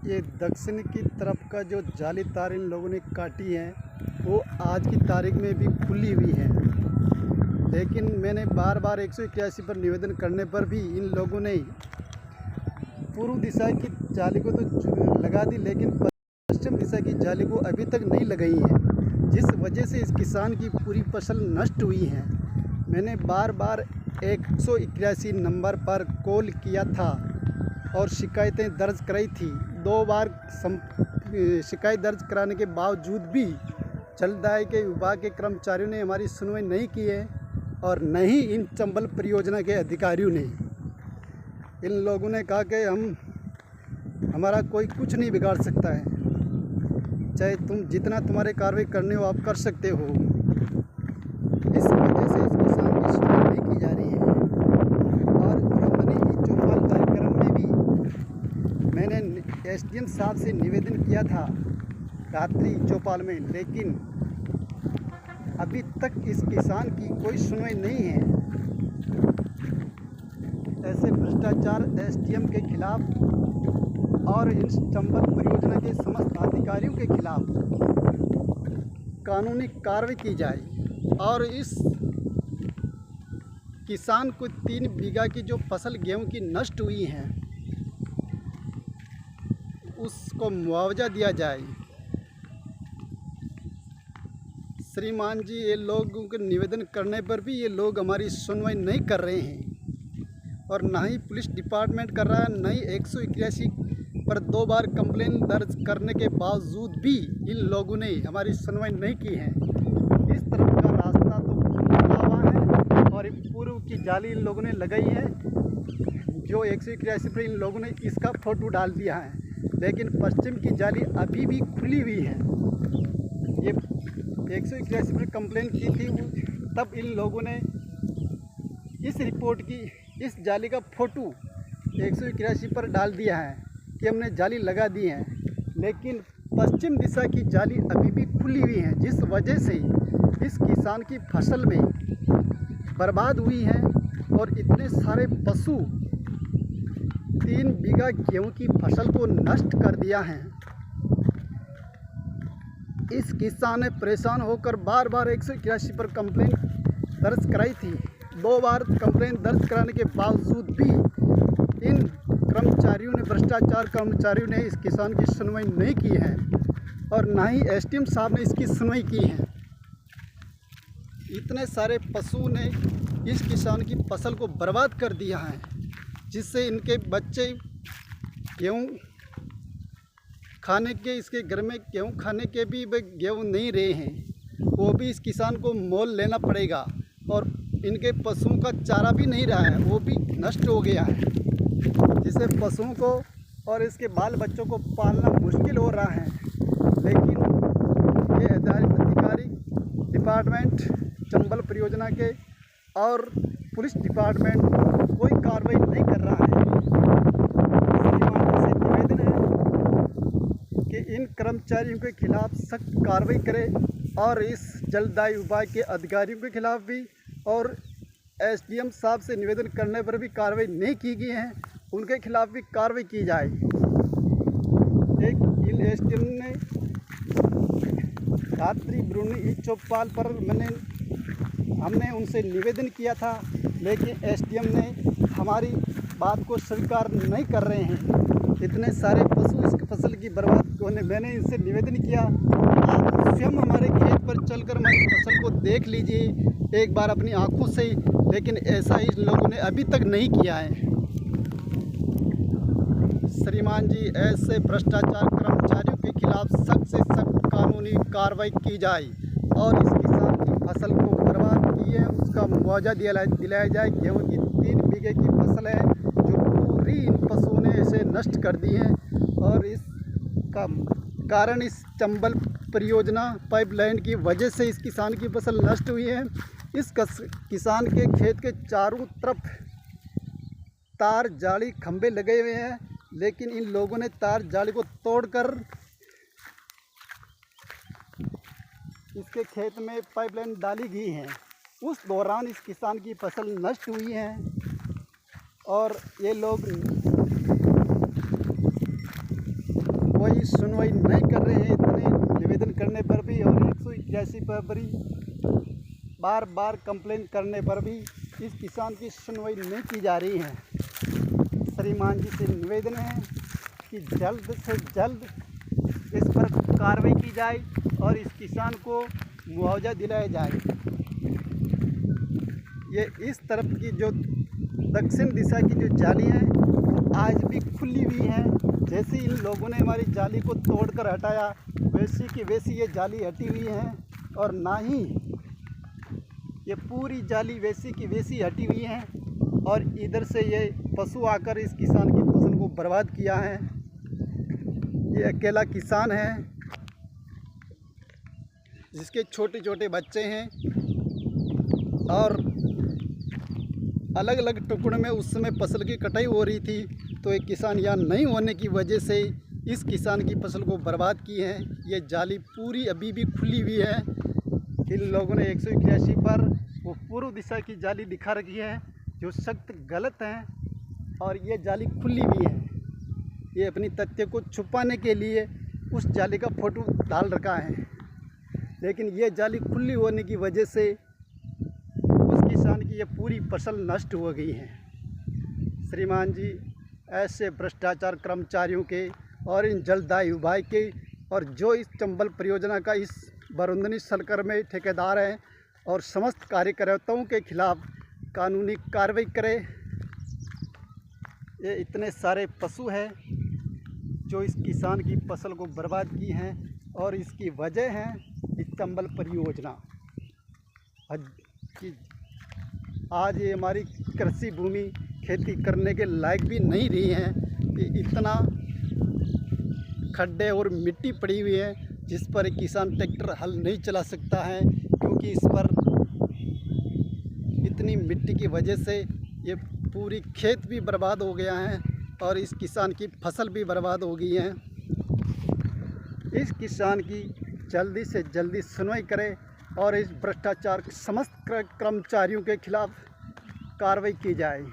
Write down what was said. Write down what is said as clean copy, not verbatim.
ये दक्षिण की तरफ का जो जाली तार इन लोगों ने काटी है वो आज की तारीख में भी खुली हुई है, लेकिन मैंने बार बार 181 पर निवेदन करने पर भी इन लोगों ने पूर्व दिशा की जाली को तो लगा दी, लेकिन पश्चिम दिशा की जाली को अभी तक नहीं लगाई है, जिस वजह से इस किसान की पूरी फसल नष्ट हुई है। मैंने बार बार 181 नंबर पर कॉल किया था और शिकायतें दर्ज कराई थी। 2 बार शिकायत दर्ज कराने के बावजूद भी जलदाय के विभाग के कर्मचारियों ने हमारी सुनवाई नहीं की है और न ही इन चंबल परियोजना के अधिकारियों ने। इन लोगों ने कहा कि हमारा कोई कुछ नहीं बिगाड़ सकता है, चाहे तुम जितना तुम्हारे कार्रवाई करने हो आप कर सकते हो। इस वजह से इस किसान की सुनवाई नहीं की जा रही है। और हमने चौपाल कार्यक्रम में भी मैंने एसडीएम साहब से निवेदन किया था रात्रि चौपाल में, लेकिन अभी तक इस किसान की कोई सुनवाई नहीं है। ऐसे भ्रष्टाचार एसडीएम के खिलाफ और इन चंबल परियोजना के समस्त अधिकारियों के खिलाफ कानूनी कार्रवाई की जाए और इस किसान को 3 बीघा की जो फसल गेहूं की नष्ट हुई है उसको मुआवजा दिया जाए। श्रीमान जी, ये लोगों के निवेदन करने पर भी ये लोग हमारी सुनवाई नहीं कर रहे हैं और ना ही पुलिस डिपार्टमेंट कर रहा है, न ही 181 पर 2 बार कंप्लेन दर्ज करने के बावजूद भी इन लोगों ने हमारी सुनवाई नहीं की है। इस तरफ का रास्ता तो खुला हुआ है और पूर्व की जाली इन लोगों ने लगाई है, जो 181 पर इन लोगों ने इसका फोटो डाल दिया है, लेकिन पश्चिम की जाली अभी भी खुली हुई है। ये 181 पर कंप्लेन की थी, तब इन लोगों ने इस रिपोर्ट की इस जाली का फोटो 181 पर डाल दिया है कि हमने जाली लगा दी है, लेकिन पश्चिम दिशा की जाली अभी भी खुली हुई है, जिस वजह से इस किसान की फसल में बर्बाद हुई है और इतने सारे पशु 3 बीघा गेहूं की फसल को नष्ट कर दिया है। इस किसान ने परेशान होकर बार बार 181 पर कंप्लेन दर्ज कराई थी। 2 बार कंप्लेन दर्ज कराने के बावजूद भी इन कर्मचारियों ने, भ्रष्टाचार कर्मचारियों ने इस किसान की सुनवाई नहीं की है और ना ही एसडीएम साहब ने इसकी सुनवाई की है। इतने सारे पशु ने इस किसान की फसल को बर्बाद कर दिया है, जिससे इनके बच्चे गेहूँ खाने के, इसके घर में गेहूँ खाने के भी गेहूँ नहीं रहे हैं, वो भी इस किसान को मोल लेना पड़ेगा और इनके पशुओं का चारा भी नहीं रहा है, वो भी नष्ट हो गया है, जिससे पशुओं को और इसके बाल बच्चों को पालना मुश्किल हो रहा है। लेकिन ये अधिकारी डिपार्टमेंट चंबल परियोजना के और पुलिस डिपार्टमेंट कोई कार्रवाई नहीं कर रहा है। इससे निवेदन है कि इन कर्मचारियों के खिलाफ सख्त कार्रवाई करें और इस जलदाय विभाग के अधिकारियों के खिलाफ भी और एसडीएम साहब से निवेदन करने पर भी कार्रवाई नहीं की गई है, उनके खिलाफ भी कार्रवाई की जाए। एक एसडीएम ने रात्रि ब्रूनी चौपाल पर हमने उनसे निवेदन किया था, लेकिन एसडीएम ने हमारी बात को स्वीकार नहीं कर रहे हैं। इतने सारे पशु इस फसल की बर्बाद होने, मैंने इनसे निवेदन किया, आप स्वयं हमारे खेत पर चलकर हमारी फसल को देख लीजिए एक बार अपनी आंखों से, लेकिन ऐसा इन लोगों ने अभी तक नहीं किया है। श्रीमान जी, ऐसे भ्रष्टाचार कर्मचारियों के खिलाफ सख्त से सख्त कानूनी कार्रवाई की जाए और इस किसान की फसल को बर्बाद की है उसका मुआवजा दिलाया जाए। गेहूँ की 3 बीघे की फसल है जो पूरी इन पशुओं ने ऐसे नष्ट कर दी है और इसका कारण इस चंबल परियोजना पाइपलाइन की वजह से इस किसान की फसल नष्ट हुई है। इस किसान के खेत के चारों तरफ तार जाली खंभे लगे हुए हैं, लेकिन इन लोगों ने तार जाली को तोड़कर इसके खेत में पाइपलाइन डाली गई है। उस दौरान इस किसान की फसल नष्ट हुई है और ये लोग कोई सुनवाई नहीं कर रहे हैं इतने निवेदन करने पर भी, और 181 पर भी बार बार कंप्लेन करने पर भी इस किसान की सुनवाई नहीं की जा रही है। श्रीमान जी से निवेदन है कि जल्द से जल्द इस पर कार्रवाई की जाए और इस किसान को मुआवजा दिलाया जाए। ये इस तरफ की जो दक्षिण दिशा की जो जाली है वो आज भी खुली हुई है। जैसे इन लोगों ने हमारी जाली को तोड़कर हटाया वैसी की वैसी ये जाली हटी हुई है, और ना ही ये पूरी जाली वैसी की वैसी हटी हुई है। और इधर से ये पशु आकर इस किसान की फसल को बर्बाद किया है। ये अकेला किसान है जिसके छोटे छोटे बच्चे हैं, और अलग अलग टुकड़ों में उस समय फसल की कटाई हो रही थी, तो एक किसान यहाँ नहीं होने की वजह से इस किसान की फसल को बर्बाद की है। ये जाली पूरी अभी भी खुली हुई है। इन लोगों ने 181 पर वो पूर्व दिशा की जाली दिखा रखी है जो सख्त गलत है, और ये जाली खुली हुई है। ये अपनी तथ्य को छुपाने के लिए उस जाली का फोटो डाल रखा है, लेकिन ये जाली खुली होने की वजह से उस किसान की ये पूरी फसल नष्ट हो गई है। श्रीमान जी, ऐसे भ्रष्टाचार कर्मचारियों के और इन जलदायी विभाग के, और जो इस चंबल परियोजना का इस बरुंदनी सलकर में ठेकेदार हैं, और समस्त कार्यकर्ताओं के खिलाफ कानूनी कार्रवाई करें। ये इतने सारे पशु हैं जो इस किसान की फसल को बर्बाद की हैं, और इसकी वजह है इस चंबल परियोजना। आज ये हमारी कृषि भूमि खेती करने के लायक भी नहीं रही है कि इतना खड्डे और मिट्टी पड़ी हुई है जिस पर एक किसान ट्रैक्टर हल नहीं चला सकता है, क्योंकि इस पर इतनी मिट्टी की वजह से ये पूरी खेत भी बर्बाद हो गया है और इस किसान की फसल भी बर्बाद हो गई है। इस किसान की जल्दी से जल्दी सुनवाई करें और इस भ्रष्टाचार समस्त कर्मचारियों के खिलाफ कार्रवाई की जाए।